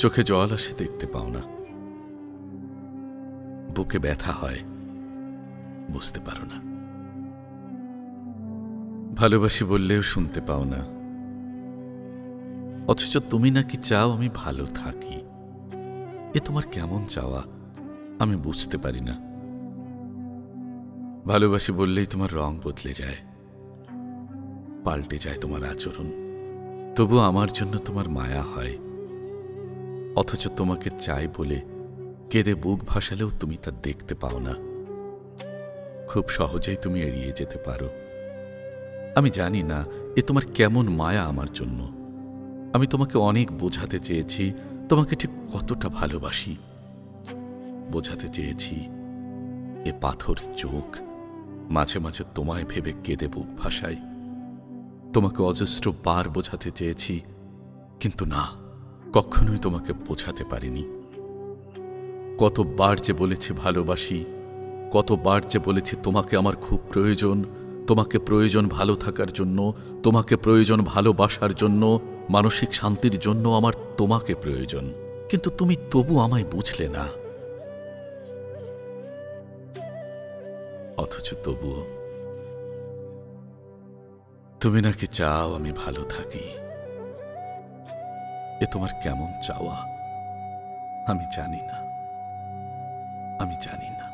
চোখে জল আসে দেখতে পাও না, বুকে ব্যথা হয় বুঝতে পারো না, ভালোবাসি বললেও শুনতে পাও না, অথচ তুমি নাকি চাও আমি ভালো থাকি। এ তোমার কেমন চাওয়া আমি বুঝতে পারি না। ভালোবাসি বললেই তোমার রং বদলে যায়, পাল্টে যায় তোমার আচরণ, তবু আমার জন্য তোমার মায়া হয়। অথচ তোমাকে চাই বলে কেঁদে বুক ভাসালেও তুমি তা দেখতে পাও না। খুব সহজেই তুমি এড়িয়ে যেতে পারো। আমি জানি না এ তোমার কেমন মায়া আমার জন্য। আমি তোমাকে অনেক বোঝাতে চেয়েছি তোমাকে ঠিক কতটা ভালোবাসি। বোঝাতে চেয়েছি এ পাথর চোখ মাঝে মাঝে তোমায় ভেবে কেঁদে বুক ভাসায়। তোমাকে অজস্র বার বোঝাতে চেয়েছি, কিন্তু না, কখনোই তোমাকে বোঝাতে পারিনি। কতবার যে বলেছি ভালোবাসি, কতবার যে বলেছি তোমাকে আমার খুব প্রয়োজন, তোমাকে প্রয়োজন ভালো থাকার জন্য, তোমাকে প্রয়োজন ভালোবাসার জন্য, মানসিক শান্তির জন্য আমার তোমাকে প্রয়োজন। কিন্তু তুমি তবু আমায় বুঝলে না। অথচ তবুও তুমি নাকি চাও আমি ভালো থাকি। এ তোমার কেমন চাওয়া আমি জানি না, আমি জানি না।